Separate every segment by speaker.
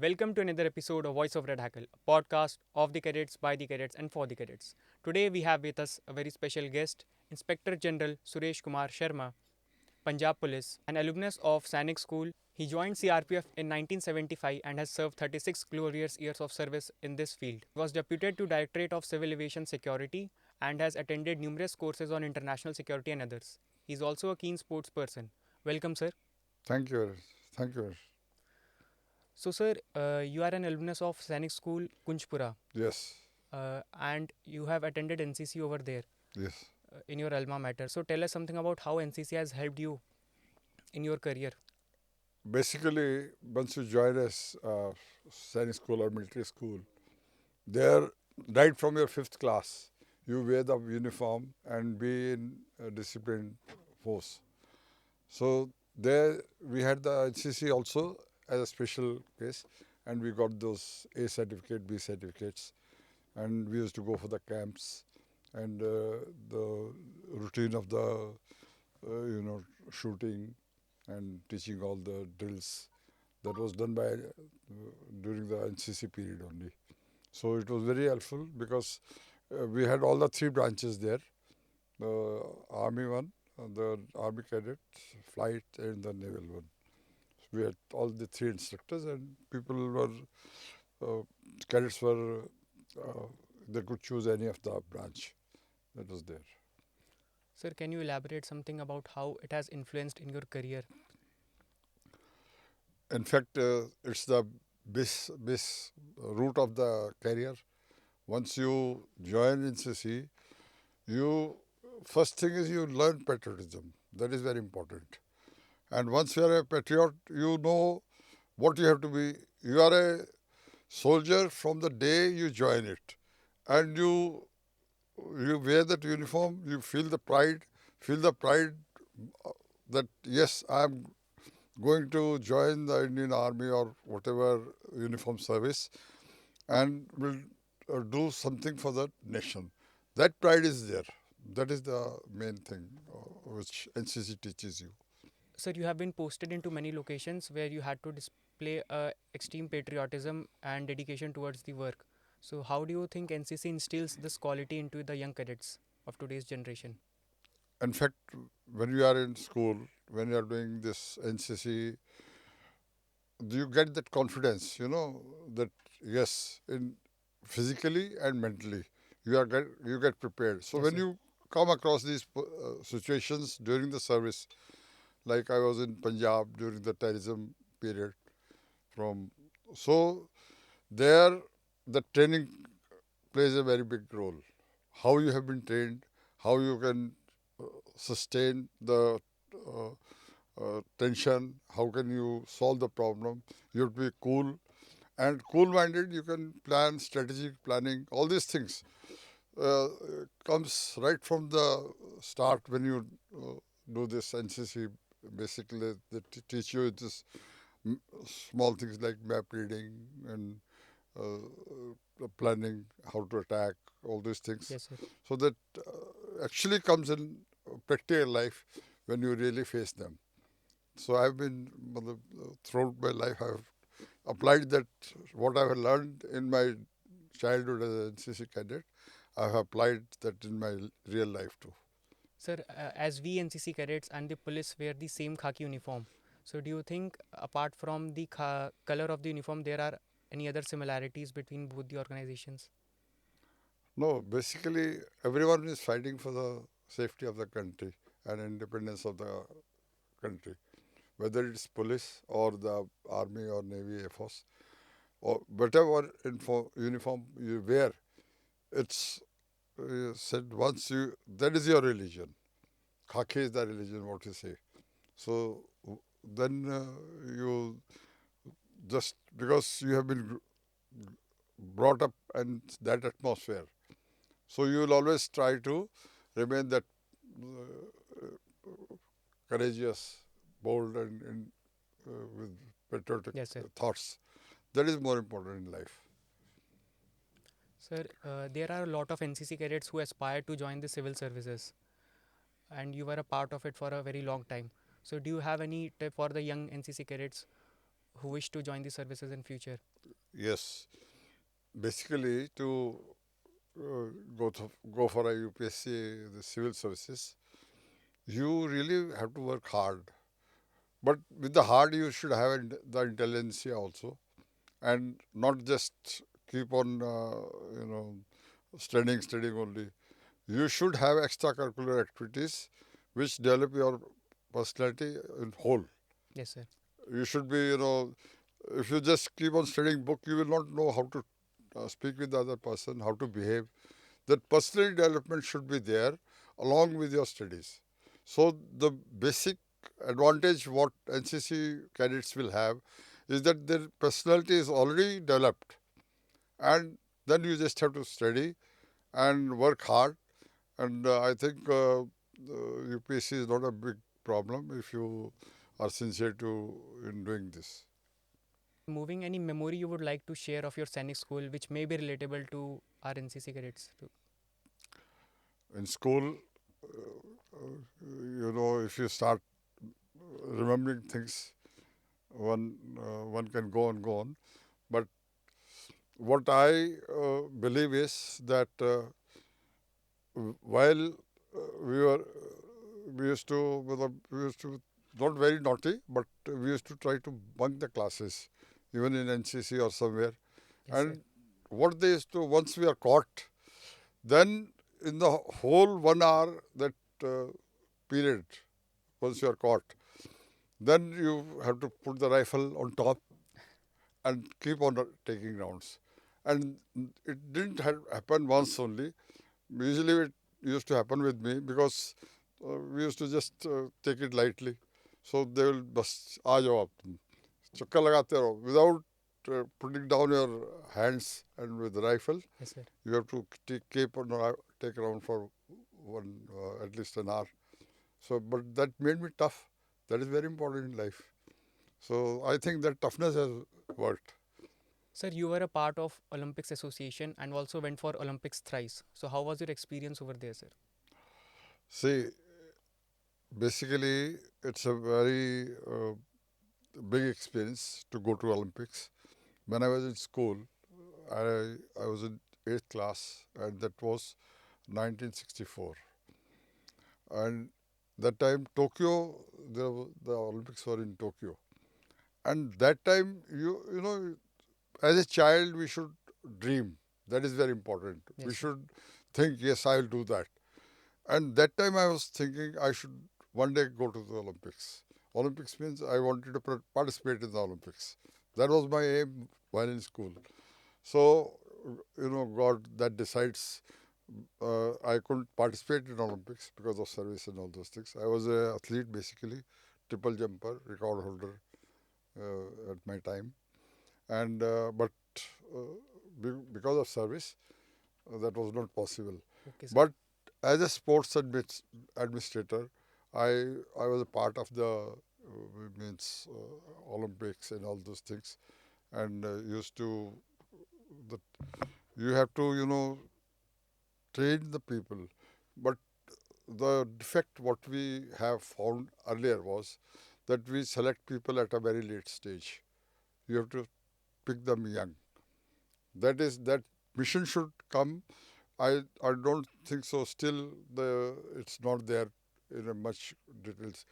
Speaker 1: welcome to another episode of Voice of Red Hackle, a podcast of the cadets, by the cadets, and for the cadets. Today we have with us a very special guest, Inspector General Suresh Kumar Sharma, Punjab Police, an alumnus of Sainik School. He joined CRPF in 1975 and has served 36 glorious years of service in this field. He was deputed to Directorate of Civil Aviation Security and has attended numerous courses on international security and others. He is also a keen sports person. Welcome, sir.
Speaker 2: Thank you. Thank you.
Speaker 1: So, sir, you are an alumnus of Sainik School, Kunjpura,
Speaker 2: Yes.
Speaker 1: and you have attended NCC over there
Speaker 2: Yes.
Speaker 1: in your alma mater. So, tell us something about how NCC has helped you in your career.
Speaker 2: Basically, once you join as sainik school or military school, there, right from your fifth class, you wear the uniform and be in a disciplined force. So there we had the NCC also as a special case, and we got those A certificate, B certificates, and we used to go for the camps and the routine of the shooting and teaching all the drills that was done by during the NCC period only. So it was very helpful because we had all the three branches there: the army one, the army cadet, flight, and the naval one. So we had all the three instructors, and people were cadets were they could choose any of the branch that was there.
Speaker 1: Sir, can you elaborate something about how it has influenced in your career?
Speaker 2: In fact, it's the base root of the career. Once you join NCC, you first thing is you learn patriotism. That is very important. And once you are a patriot, you know what you have to be. You are a soldier from the day you join it, and you wear that uniform. You feel the pride that yes, I am going to join the Indian Army or whatever uniform service and will do something for the nation. That pride is there. That is the main thing which NCC teaches you.
Speaker 1: Sir, you have been posted into many locations where you had to display extreme patriotism and dedication towards the work. So, how do you think NCC instills this quality into the young cadets of today's generation?
Speaker 2: In fact, when you are in school, when you are doing this NCC, you get that confidence, that yes, in physically and mentally, you get prepared. So
Speaker 1: Yes,
Speaker 2: when
Speaker 1: sir.
Speaker 2: you come across these situations during the service, like I was in Punjab during the terrorism period, from so there the training plays a very big role. How you have been trained, how you can sustain the tension, how can you solve the problem. You have to be cool and cool-minded. You can plan, strategic planning, all these things uh, comes right from the start when you do this NCC. Basically, they teach you this small things like map reading and planning, how to attack, all these things.
Speaker 1: Yes, sir.
Speaker 2: So that actually comes in practical life when you really face them. So I've been, throughout my life, I've applied that, what I have learned in my childhood as an NCC cadet, I have applied that in my real life too.
Speaker 1: Sir, as we NCC cadets and the police wear the same khaki uniform, so do you think apart from the color of the uniform, there are any other similarities between both the organizations?
Speaker 2: No, basically, everyone is fighting for the safety of the country and independence of the country, whether it's police or the army or navy, air force, or whatever uniform you wear. It's said once you, that is your religion. Khaki is the religion, what you say. So then you just because you have been brought up in that atmosphere, so you will always try to remain that courageous, bold, and with patriotic
Speaker 1: Yes, sir.
Speaker 2: thoughts. That is more important in life.
Speaker 1: Sir, there are a lot of NCC cadets who aspire to join the civil services, and you were a part of it for a very long time. So, do you have any tip for the young NCC cadets who wish to join the services in future?
Speaker 2: Yes. Basically, to go for a UPSC, the civil services, you really have to work hard. But with the hard, you should have the intelligentsia also, and not just keep on, studying only. You should have extracurricular activities which develop your personality in whole.
Speaker 1: Yes, sir.
Speaker 2: You should be, if you just keep on studying book, you will not know how to speak with the other person, how to behave. That personal development should be there along with your studies. So the basic advantage what NCC cadets will have is that their personality is already developed, and then you just have to study and work hard. And I think UPSC is not a big problem if you are sincere to in doing this.
Speaker 1: Moving, any memory you would like to share of your Sainik school which may be relatable to our NCC cadets too?
Speaker 2: In school, if you start remembering things, one can go and go on. But what I believe is that while we used to, not very naughty, but we used to try to bunk the classes, even in NCC or somewhere.
Speaker 1: Yes, sir.
Speaker 2: And what they used to, once we are caught, then in the whole 1 hour that period, once you are caught, then you have to put the rifle on top and keep on taking rounds. And it didn't happen once only. Usually it used to happen with me because we used to just take it lightly. So they will bust, aa jao aap tum. Chakkar lagate raho. Without putting down your hands and with the rifle,
Speaker 1: Yes, sir.
Speaker 2: you have to take around for at least an hour. So, but that made me tough. That is very important in life. So I think that toughness has worked.
Speaker 1: Sir, you were a part of Olympics Association and also went for Olympics thrice. So how was your experience over there, sir?
Speaker 2: See, basically, it's a very big experience to go to Olympics. When I was in school, I was in 8th class, and that was 1964. And that time, Tokyo, the Olympics were in Tokyo. And that time, as a child, we should dream. That is very important.
Speaker 1: Yes,
Speaker 2: We
Speaker 1: sir.
Speaker 2: should think, yes, I will do that. And that time I was thinking I should one day go to the Olympics. Olympics means I wanted to participate in the Olympics. That was my aim while in school. So, God that decides I couldn't participate in Olympics because of service and all those things. I was an athlete basically, triple jumper, record holder at my time. And but because of service, that was not possible.
Speaker 1: Okay, sir.
Speaker 2: But as a sports administrator, I was a part of the Olympics and all those things, and used to that you have to train the people. But the defect what we have found earlier was that we select people at a very late stage. You have to pick them young. That mission should come. I don't think so. Still, it's not there in a much details.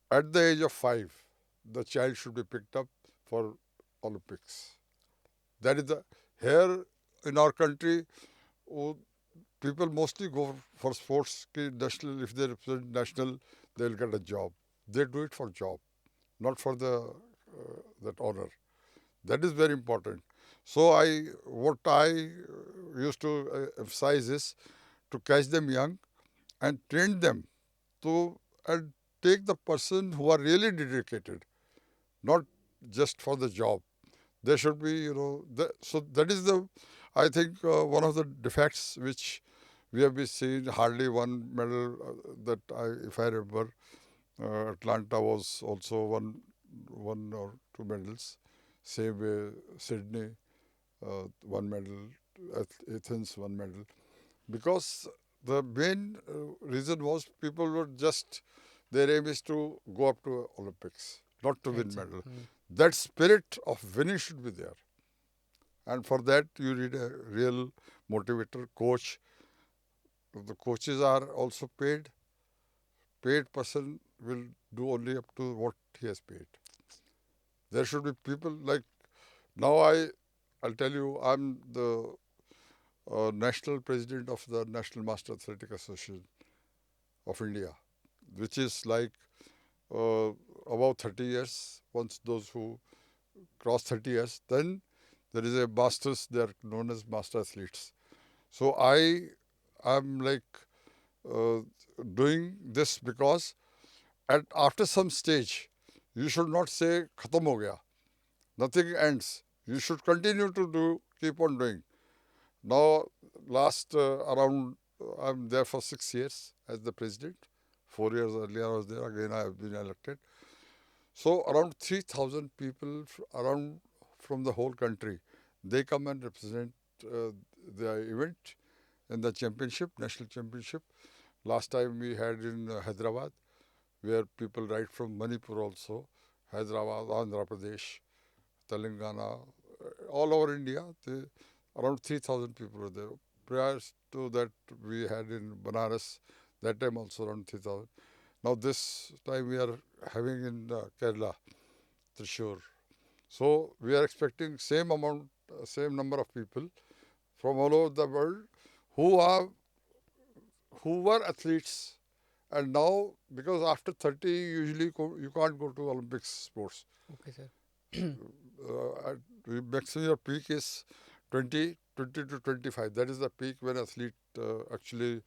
Speaker 2: At the age of 5, the child should be picked up for Olympics. That is the here in our country. Oh, people mostly go for sports. National, if they represent national, they will get a job. They do it for job, not for the that honor. That is very important. So what I used to emphasize is to catch them young and train them to and take the person who are really dedicated, not just for the job. They should be, so that is I think, one of the defects which we have been seeing. Hardly one medal if I remember, Atlanta was also one or two medals. Same way, Sydney, one medal, Athens, one medal. Because the main reason was people were just, their aim is to go up to Olympics, not to
Speaker 1: Right,
Speaker 2: win
Speaker 1: sir.
Speaker 2: medal. That spirit of winning should be there. And for that, you need a real motivator, coach. The coaches are also paid. Paid person will do only up to what he has paid. There should be people like now. I'll tell you, I'm the national president of the National Master Athletic Association of India, which is like uh, about 30 years. Once those who cross 30 years, then there is a masters. They are known as master athletes. So I am like uh, doing this because after some stage, you should not say khatam ho gaya. Nothing ends. You should continue to do, keep on doing. Now, last around, I'm there for 6 years as the president. 4 years earlier I was there. Again, I have been elected. So around 3,000 people around from the whole country, they come and represent the event in the championship, national championship. Last time we had in Hyderabad, where people right from Manipur also, Hyderabad, Andhra Pradesh, Telangana, all over India. Around 3,000 people were there. Prior to that, we had in Banaras, that time also around 3,000. Now this time we are having in Kerala, Thrissur. So we are expecting same amount, same number of people from all over the world who are who were athletes, and now because after 30 usually you can't go to Olympics sports.
Speaker 1: Okay, sir.
Speaker 2: Maximum your peak is 20 to 25. That is the peak when athlete actually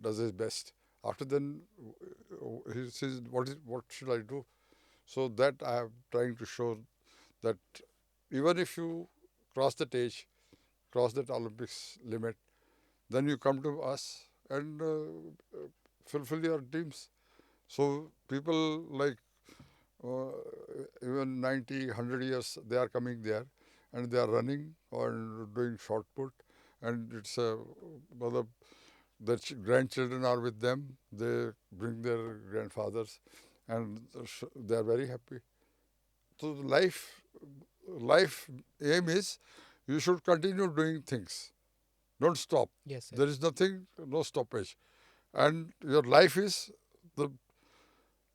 Speaker 2: does his best. After then, he says, what should I do? So that I am trying to show that even if you cross that age, cross that Olympics limit, then you come to us and fulfill your dreams. So people like uh, even 90, 100 years, they are coming there and they are running or doing shot put. And it's a, well, their grandchildren are with them. They bring their grandfathers and they are very happy. So life aim is you should continue doing things. Don't stop.
Speaker 1: Yes, sir.
Speaker 2: There is nothing, no stoppage. And your life is the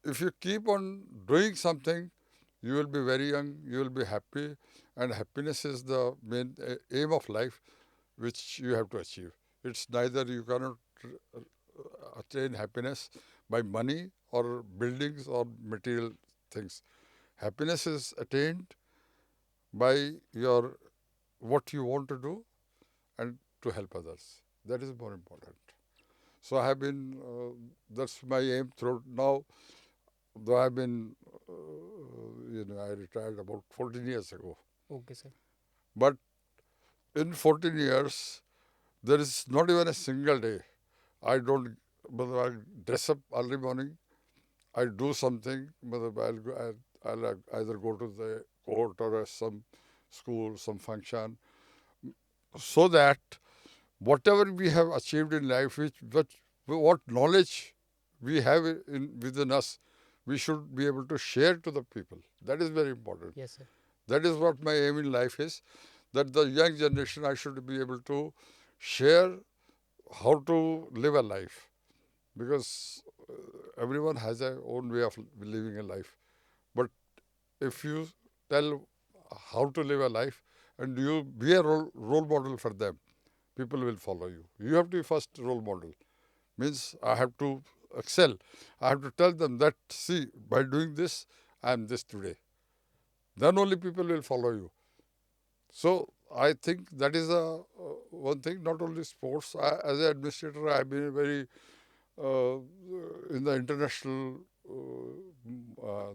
Speaker 2: if you keep on doing something, you will be very young, you will be happy, and happiness is the main aim of life which you have to achieve. It's neither you cannot attain happiness by money or buildings or material things. Happiness is attained by your what you want to do and to help others. That is more important. So I have been, that's my aim throughout now. Though I've been, I retired about 14 years ago.
Speaker 1: Okay, sir.
Speaker 2: But in 14 years, there is not even a single day I don't, but I dress up early morning, I do something, but I'll either go to the court or some school, some function, so that whatever we have achieved in life, what knowledge we have within us, we should be able to share to the people. That is very important.
Speaker 1: Yes, sir.
Speaker 2: That is what my aim in life is, that the young generation, I should be able to share how to live a life. Because everyone has their own way of living a life. But if you tell how to live a life and you be a role model for them, people will follow you. You have to be first role model. Means I have to excel. I have to tell them that, see, by doing this, I am this today. Then only people will follow you. So I think that is one thing. Not only sports. As an administrator, I have been very in the international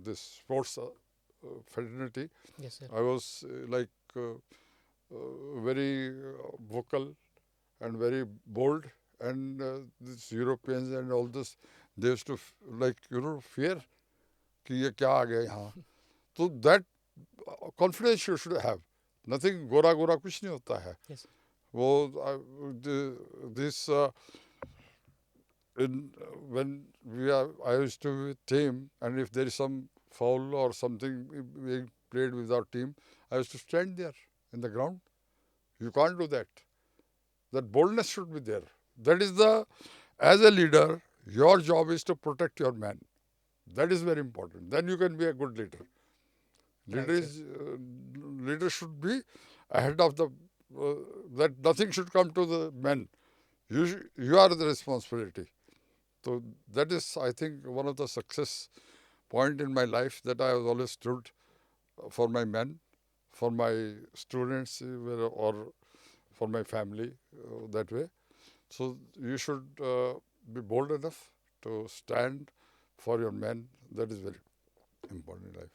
Speaker 2: this sports fraternity.
Speaker 1: Yes, sir.
Speaker 2: I was very vocal and very bold, and these Europeans and all this, they used to fear कि ये क्या आ गया यहाँ. So that confidence you should have. Nothing Gora Gora कुछ नहीं होता है.
Speaker 1: Yes.
Speaker 2: वो this when I used to be with team, and if there is some foul or something being played with our team, I used to stand there in the ground. You can't do that. That boldness should be there. That is as a leader, your job is to protect your man. That is very important. Then you can be a good leader.
Speaker 1: Right, sir.
Speaker 2: Leader should be ahead of uh, that nothing should come to the men. You are the responsibility. So that is, I think, one of the success point in my life that I have always stood for my men, for my students, or for my family that way. So you should be bold enough to stand for your men. That is very important in life.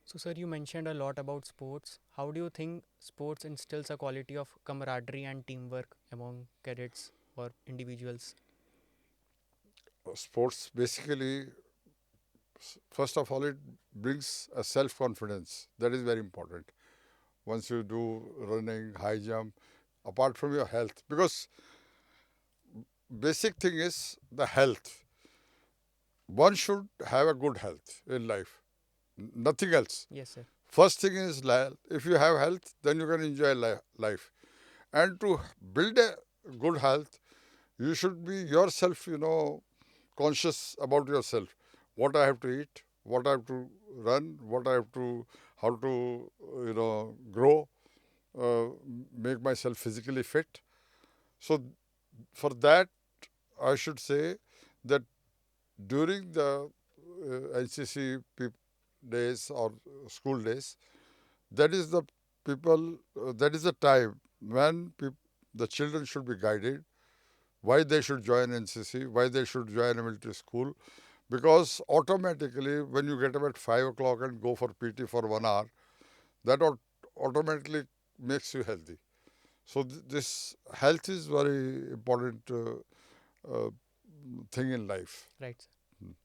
Speaker 1: So, sir, you mentioned a lot about sports. How do you think sports instills a quality of camaraderie and teamwork among cadets or individuals?
Speaker 2: Sports basically, first of all, it brings a self confidence. That is very important. Once you do running, high jump, apart from your health, because basic thing is the health. One should have a good health in life, nothing else.
Speaker 1: Yes, sir.
Speaker 2: First thing is if you have health, then you can enjoy life. And to build a good health, you should be yourself, conscious about yourself. What I have to eat, what I have to run, how to, grow, uh, make myself physically fit. So for that, I should say that during the NCC days or school days, that is that is the time when the children should be guided why they should join NCC, why they should join a military school, because automatically when you get up at 5 o'clock and go for PT for 1 hour, that automatically makes you healthy. So this health is very important uh, thing in life.
Speaker 1: Right, sir.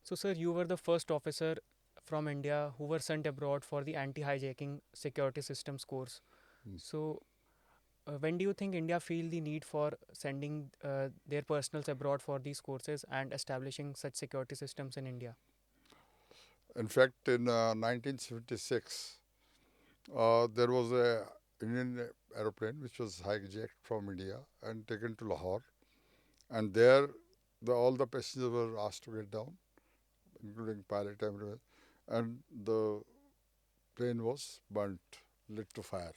Speaker 1: So, sir, you were the first officer from India who were sent abroad for the anti-hijacking security systems course.
Speaker 2: Mm.
Speaker 1: So, when do you think India feel the need for sending their personals abroad for these courses and establishing such security systems in India?
Speaker 2: In fact, in 1976, there was a Indian aeroplane which was hijacked from India and taken to Lahore, and there all the passengers were asked to get down, including pilot, everyone, and the plane was burnt, lit to fire.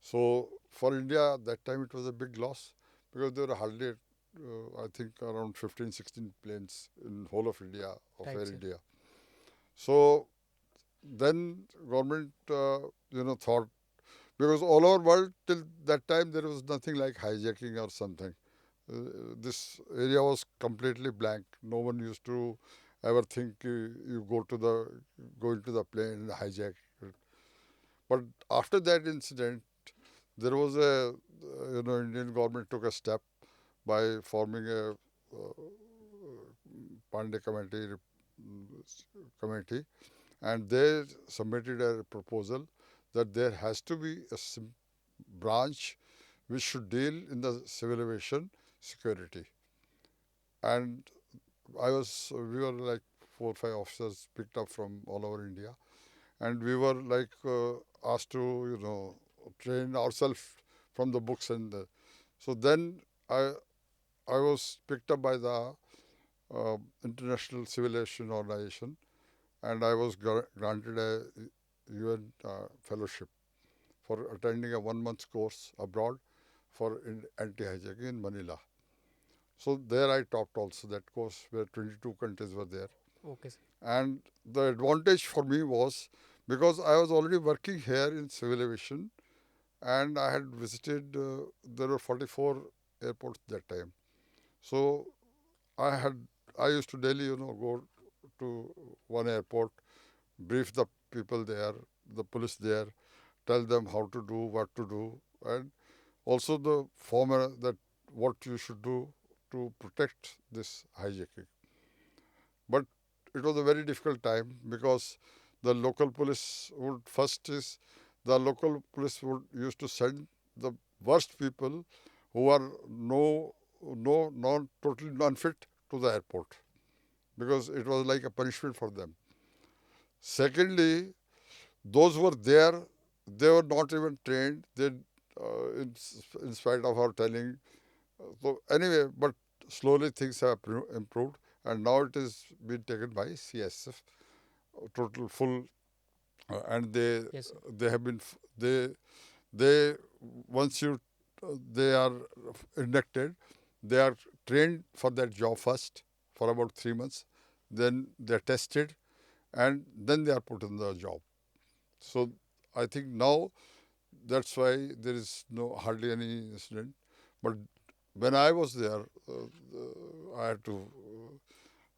Speaker 2: So for India, that time it was a big loss because there were hardly, I think, around 15, 16 planes in whole of India, of
Speaker 1: Right,
Speaker 2: Air
Speaker 1: sir.
Speaker 2: India. So then government, thought, because all over world till that time there was nothing like hijacking or something. This area was completely blank. No one used to ever think you go into the plane and hijack it. But after that incident, there was Indian government took a step by forming a Pandey committee, and they submitted a proposal that there has to be a branch which should deal in the civil aviation security. And we were like 4 or 5 officers picked up from all over India, and we were like asked to, train ourselves from the books so then I I was picked up by the International Civil Aviation Organization, and I was granted a UN fellowship for attending a 1 month course abroad for anti-hijacking in Manila. So there I topped also that course where 22 countries were there.
Speaker 1: Okay, sir.
Speaker 2: And the advantage for me was because I was already working here in civil aviation, and I had visited, there were 44 airports that time. So I had, I used to daily, go to one airport, brief the people there, the police there, tell them how to do, what to do, and also the former that what you should do to protect this hijacking. But it was a very difficult time because the local police would used to send the worst people who are not totally unfit to the airport because it was like a punishment for them. Secondly, those who were there, they were not even trained. They, in spite of our telling. So anyway, but slowly things have improved, and now it is being taken by CSF, total full, and
Speaker 1: Yes, sir.
Speaker 2: they have been they once you they are inducted, they are trained for that job first for about 3 months, then they are tested, and then they are put in the job. So I think now that's why there is no hardly any incident. But when I was there, I had to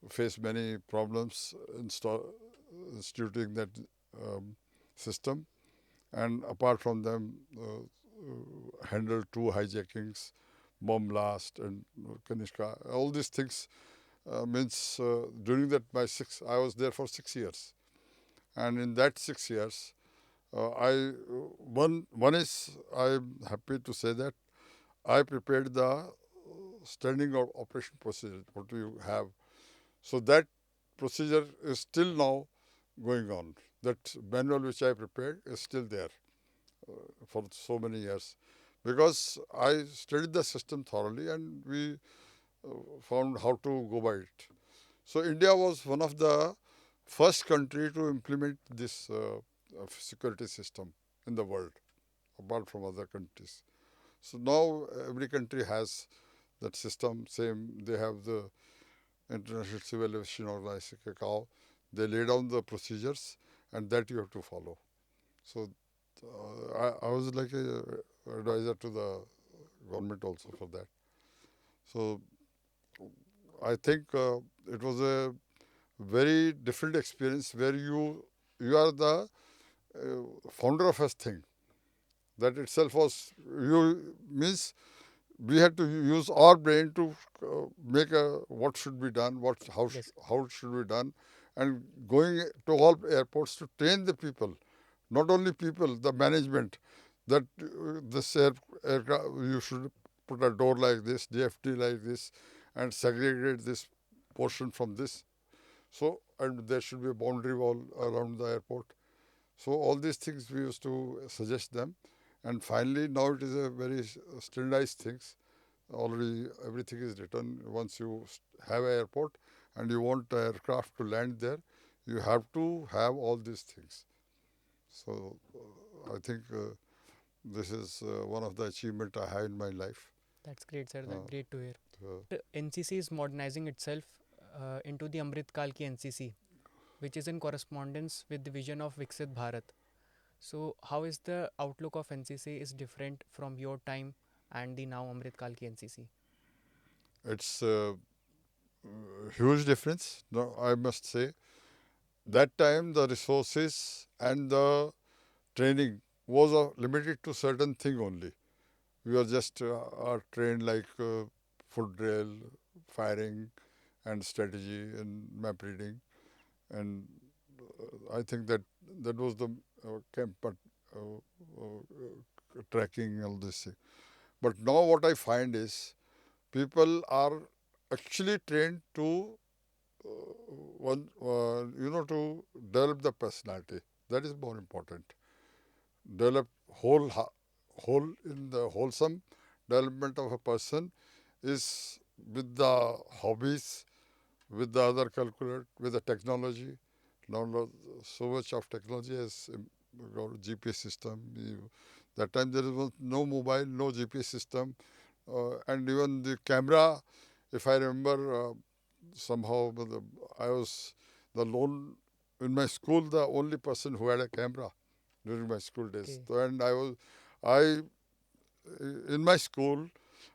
Speaker 2: face many problems instituting that um, system, and apart from them, handled two hijackings, bomb blast, and Kanishka. All these things means during that I was there for 6 years, and in that 6 years, I one is I'm happy to say that I prepared the standing operation procedure. What do you have? So that procedure is still now going on. That manual which I prepared is still there for so many years, because I studied the system thoroughly and we found how to go by it. So India was one of the first country to implement this security system in the world, apart from other countries. So now every country has that system. Same, they have the International Civil Aviation Organization, ICAO. They lay down the procedures, and that you have to follow. So I was like a advisor to the government also for that. So I think it was a very different experience where you are the founder of a thing. That itself was you means we had to use our brain to make a what should be done,
Speaker 1: Yes,
Speaker 2: how it should be done, and going to all airports to train the people, not only people, the management, that this aircraft you should put a door like this, DFT like this, and segregate this portion from this. So and there should be a boundary wall around the airport. So all these things we used to suggest them, and finally now it is a very standardized things. Already everything is written. Once you have an airport and you want the aircraft to land there, you have to have all these things. So I think this is one of the achievement I have in my life.
Speaker 1: that's great, sir. That's
Speaker 2: Uh,
Speaker 1: great to hear.
Speaker 2: uh,
Speaker 1: NCC is modernizing itself into the Amrit Kal ki NCC, which is in correspondence with the vision of Viksit Bharat. So, how is the outlook of NCC is different from your time and the now Amrit Kal ki NCC?
Speaker 2: it's a huge difference. No, I must say that time the resources and the training was limited to certain thing only. We were just are trained like foot drill, firing, and strategy and map reading, and I think that that was the camp, but tracking all this thing. But now what I find is people are actually trained to to develop the personality. That is more important. Develop whole in the wholesome development of a person is with the hobbies, with the other calculate, with the technology. Now so much of technology has got GPS system. That time there was no mobile, no GPS system, and even the camera. If I remember, somehow I was the lone in my school, the only person who had a camera during my school days.
Speaker 1: Okay,
Speaker 2: So, and I in my school,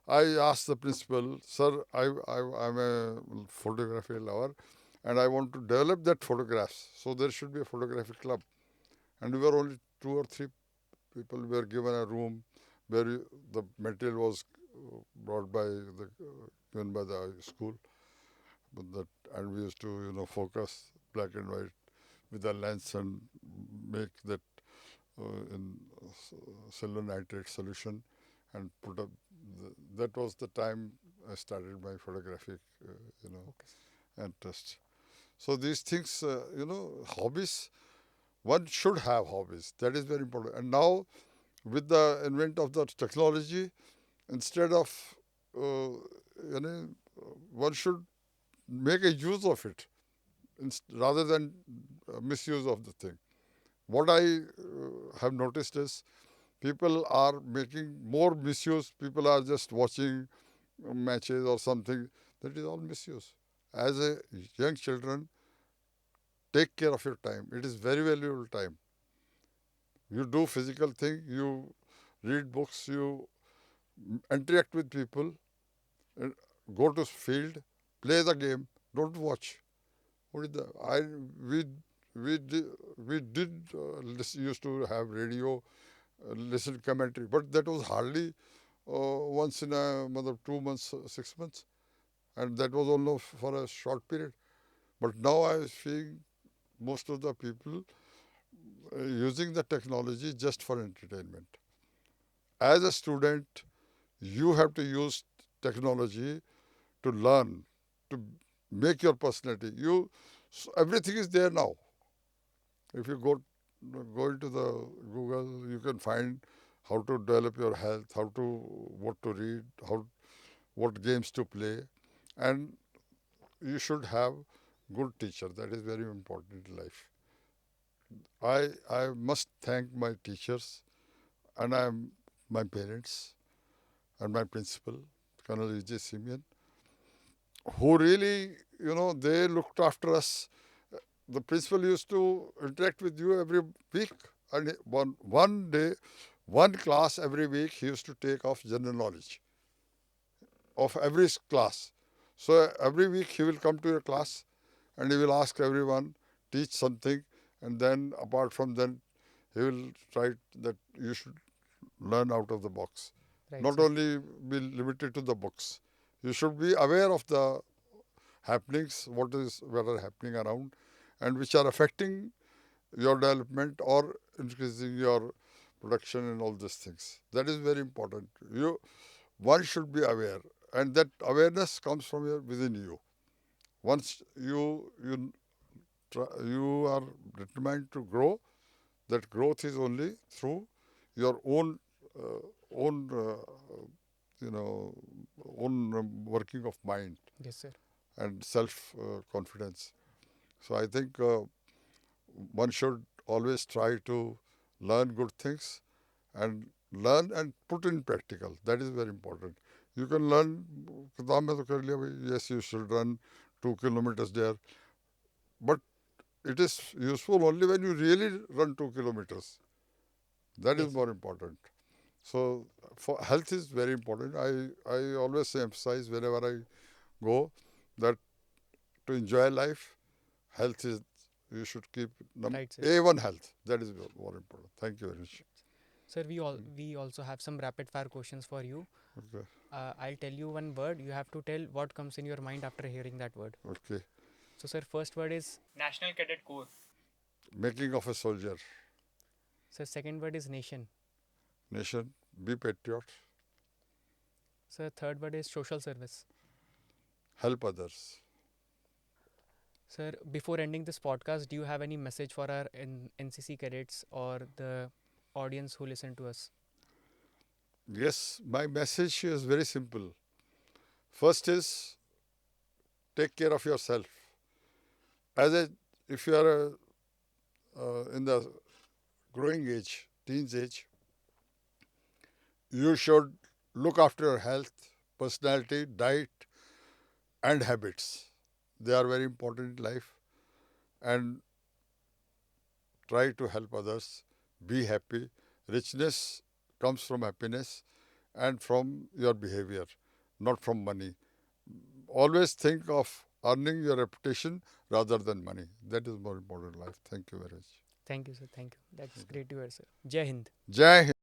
Speaker 2: I asked the principal, sir, I'm a photography lover, and I want to develop that photographs. So there should be a photography club, and we were only two or three people. Were given a room where the material was brought by the given by the school, but that and we used to focus black and white with a lens and make that in silver nitrate solution and put up. That was the time I started my photographic,
Speaker 1: okay.
Speaker 2: interest. So these things, hobbies, one should have hobbies. That is very important. And now, with the advent of the technology, instead of, one should make a use of it rather than misuse of the thing. What I have noticed is people are making more misuse. People are just watching matches or something. That is all misuse. As a young children, take care of your time. It is very valuable time. You do physical thing. You read books. You interact with people. uh, Go to field. Play the game. Don't watch. What is the I we did used to have radio, listen commentary, but that was hardly once in a month, 2 months, 6 months, and that was only for a short period. But now I see most of the people using the technology just for entertainment. As a student, you have to use technology to learn, to make your personality. Everything is there now. If you go into the Google, you can find how to develop your health, what to read, what games to play, and you should have good teacher. That is very important in life. I must thank my teachers and my parents and my principal, Colonel Vijay Simeon, who really, they looked after us. The principal used to interact with you every week, and one day, one class every week, he used to take off general knowledge of every class. So every week he will come to your class and he will ask everyone, teach something, and then apart from then, he will write that you should learn out of the box.
Speaker 1: Right,
Speaker 2: Not
Speaker 1: sir.
Speaker 2: only be limited to the books. You should be aware of the happenings, what are happening around, and which are affecting your development or increasing your production and all these things. That is very important. One should be aware, and that awareness comes from within you. Once you are determined to grow, that growth is only through your own you know own working of mind
Speaker 1: Yes, sir.
Speaker 2: and self confidence. So I think one should always try to learn good things and learn and put in practical. That is very important. You can learn, किताब में तो कर लिया भाई, yes, you should run 2 kilometers there, but it is useful only when you really run 2 kilometers. That is
Speaker 1: Yes.
Speaker 2: more important. So for health is very important. I always emphasize whenever I go that to enjoy life, health is, you should keep
Speaker 1: Right, sir.
Speaker 2: A1 health. That is more important. Thank you very much.
Speaker 1: Sir, we also have some rapid fire questions for you.
Speaker 2: Okay.
Speaker 1: I'll tell you one word. You have to tell what comes in your mind after hearing that word.
Speaker 2: Okay.
Speaker 1: So, sir, first word is National Cadet Corps.
Speaker 2: Making of a soldier.
Speaker 1: Sir, second word is nation.
Speaker 2: Nation. Be patriot.
Speaker 1: Sir, third word is social service.
Speaker 2: Help others.
Speaker 1: Sir, before ending this podcast, do you have any message for our NCC cadets or the audience who listen to us?
Speaker 2: Yes, my message is very simple. First is take care of yourself. If you are in the growing age, teens age, you should look after your health, personality, diet, and habits. They are very important in life. And try to help others. Be happy. Richness comes from happiness and from your behavior, not from money. Always think of earning your reputation rather than money. That is more important in life. Thank you very much.
Speaker 1: Thank you, sir. Thank you. That's great to hear, sir. Jai Hind.
Speaker 2: Jai Hind.